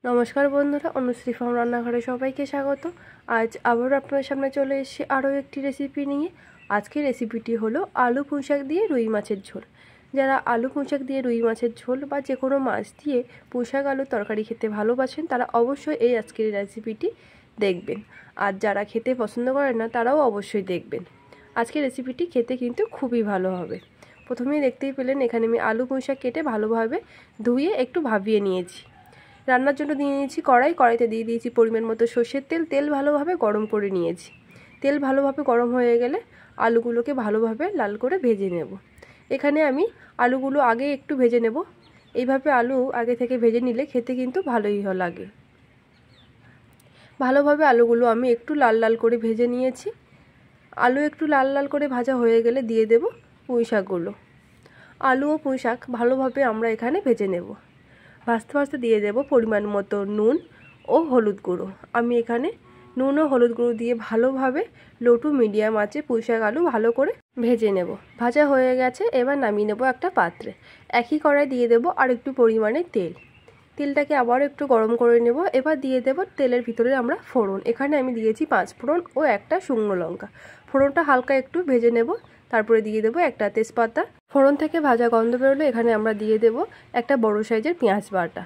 নমস্কার বন্ধুরা, অনুশ্রী ফার্ম রান্নাঘরে সবাইকে স্বাগত। আজ আবারও আপনাদের সামনে চলে এসেছি আরও একটি রেসিপি নিয়ে। আজকের রেসিপিটি হলো আলু পুঁইশাক দিয়ে রুই মাছের ঝোল। যারা আলু পুঁইশাক দিয়ে রুই মাছের ঝোল বা যে কোনো মাছ দিয়ে পুঁইশাক আলুর তরকারি খেতে ভালোবাসেন তারা অবশ্যই এই আজকের রেসিপিটি দেখবেন। আর যারা খেতে পছন্দ করেন না তারাও অবশ্যই দেখবেন। আজকের রেসিপিটি খেতে কিন্তু খুবই ভালো হবে। প্রথমেই দেখতেই পেলেন এখানে আমি আলু পুঁইশাক কেটে ভালোভাবে ধুয়ে একটু ভাবিয়ে নিয়েছি। রান্নার জন্য দিয়ে নিয়েছি কড়াইতে দিয়ে দিয়েছি পরিমাণ মতো সর্ষের তেল। তেল ভালোভাবে গরম করে নিয়েছি। তেল ভালোভাবে গরম হয়ে গেলে আলুগুলোকে ভালোভাবে লাল করে ভেজে নেব। এখানে আমি আলুগুলো আগে একটু ভেজে নেব। এইভাবে আলু আগে থেকে ভেজে নিলে খেতে কিন্তু ভালোই লাগে। ভালোভাবে আলুগুলো আমি একটু লাল লাল করে ভেজে নিয়েছি। আলু একটু লাল লাল করে ভাজা হয়ে গেলে দিয়ে দেব পুঁইশাকগুলো। আলু ও পুঁইশাক ভালোভাবে আমরা এখানে ভেজে নেব। ভাজতে ভাজতে দিয়ে দেব পরিমাণ মতো নুন ও হলুদ গুঁড়ো। আমি এখানে নুন ও হলুদ গুঁড়ো দিয়ে ভালোভাবে লো টু মিডিয়াম আঁচে পুঁইশাক আলু ভালো করে ভেজে নেব। ভাজা হয়ে গেছে, এবার নামিয়ে নেব একটা পাত্রে। একই কড়াই দিয়ে দেব আর একটু পরিমাণে তেল। তেলটাকে আবার একটু গরম করে নেব। এবার দিয়ে দেব তেলের ভিতরে আমরা ফোড়ন। এখানে আমি দিয়েছি 5 ফোড়ন ও একটা শুকনো লঙ্কা। ফোড়নটা হালকা একটু ভেজে নেব। তারপরে দিয়ে দেব একটা তেজপাতা। ফোড়ন থেকে ভাজা গন্ধ বেরোলে এখানে আমরা দিয়ে দেব একটা বড় সাইজের পেঁয়াজ বাটা।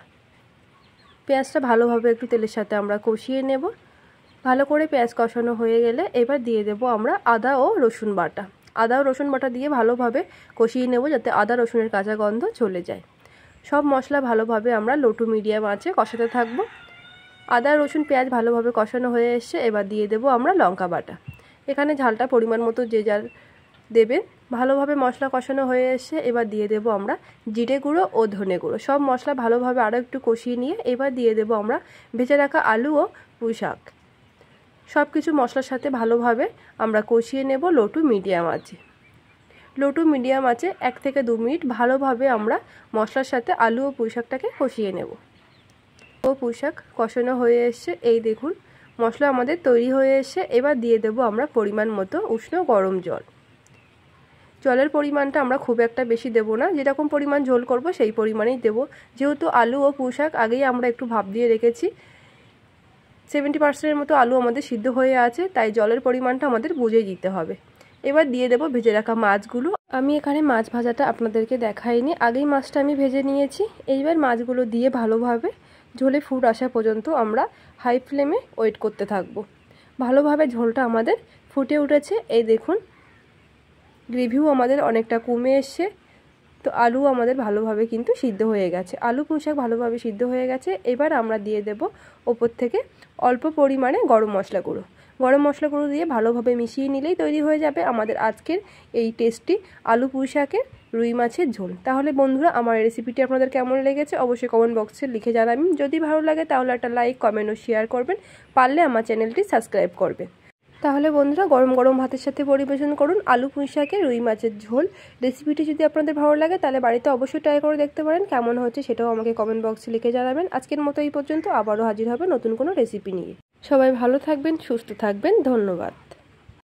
পেঁয়াজটা ভালোভাবে একটু তেলের সাথে আমরা কষিয়ে নেব। ভালো করে পেঁয়াজ কষানো হয়ে গেলে এবার দিয়ে দেব আমরা আদা ও রসুন বাটা। আদা ও রসুন বাটা দিয়ে ভালোভাবে কষিয়ে নেব যাতে আদা রসুনের কাঁচা গন্ধ চলে যায়। সব মশলা ভালোভাবে আমরা লো টু মিডিয়াম আঁচে কষাতে থাকব। আদা রসুন পেঁয়াজ ভালোভাবে কষানো হয়ে এসছে, এবার দিয়ে দেব আমরা লঙ্কা বাটা। এখানে ঝালটা পরিমাণ মতো যে যার দেবেন। ভালোভাবে মশলা কষানো হয়ে এসে এবার দিয়ে দেব আমরা জিরে গুঁড়ো ও ধনে গুঁড়ো। সব মশলা ভালোভাবে আরও একটু কষিয়ে নিয়ে এবার দিয়ে দেব আমরা ভেজে রাখা আলু ও পুঁইশাক। সব কিছু মশলার সাথে ভালোভাবে আমরা কষিয়ে নেব লো টু মিডিয়াম আঁচে। লো টু মিডিয়াম আঁচে 1 থেকে 2 মিনিট ভালোভাবে আমরা মশলার সাথে আলু ও পুঁইশাকটাকে কষিয়ে নেব। ও পুঁইশাক কষানো হয়ে এসছে, এই দেখুন মশলা আমাদের তৈরি হয়ে এসছে। এবার দিয়ে দেব আমরা পরিমাণ মতো উষ্ণ গরম জল। জলের পরিমাণটা আমরা খুব একটা বেশি দেব না, যেরকম পরিমাণ ঝোল করব সেই পরিমাণেই দেব। যেহেতু আলু ও পুঁইশাক আগেই আমরা একটু ভাপ দিয়ে রেখেছি, 70% মতো আলু আমাদের সিদ্ধ হয়ে আছে, তাই জলের পরিমাণটা আমাদের বুঝে দিতে হবে। এবার দিয়ে দেব ভেজে রাখা মাছগুলো। আমি এখানে মাছ ভাজাটা আপনাদেরকে দেখাইনি, আগেই মাছটা আমি ভেজে নিয়েছি। এইবার মাছগুলো দিয়ে ভালোভাবে ঝোলে ফুট আসা পর্যন্ত আমরা হাই ফ্লেমে ওয়েট করতে থাকব। ভালোভাবে ঝোলটা আমাদের ফুটে উঠেছে, এই দেখুন গ্রেভিও আমাদের অনেকটা কমে এসছে। তো আলু আমাদের ভালোভাবে কিন্তু সিদ্ধ হয়ে গেছে। আলু পুঁইশাক ভালোভাবে সিদ্ধ হয়ে গেছে। এবার আমরা দিয়ে দেব ওপর থেকে অল্প পরিমাণে গরম মশলা গুঁড়ো। গরম মশলা গুঁড়ো দিয়ে ভালোভাবে মিশিয়ে নিলেই তৈরি হয়ে যাবে আমাদের আজকের এই টেস্টি আলু পুঁইশাকের রুই মাছের ঝোল। তাহলে বন্ধুরা, আমার এই রেসিপিটি আপনাদের কেমন লেগেছে অবশ্যই কমেন্ট বক্সে লিখে জানাবেন। যদি ভালো লাগে তাহলে একটা লাইক, কমেন্ট ও শেয়ার করবেন। পারলে আমার চ্যানেলটি সাবস্ক্রাইব করবেন। তাহলে বন্ধুরা, গরম গরম ভাতের সাথে পরিবেশন করুন আলু পুঁইশাকের রুই মাছের ঝোল। রেসিপিটি যদি আপনাদের ভালো লাগে তাহলে বাড়িতে অবশ্যই ট্রাই করে দেখতে পারেন। কেমন হচ্ছে সেটাও আমাকে কমেন্ট বক্সে লিখে জানাবেন। আজকের মতো এই পর্যন্ত, আবারও হাজির হবে নতুন কোনো রেসিপি নিয়ে। সবাই ভালো থাকবেন, সুস্থ থাকবেন। ধন্যবাদ।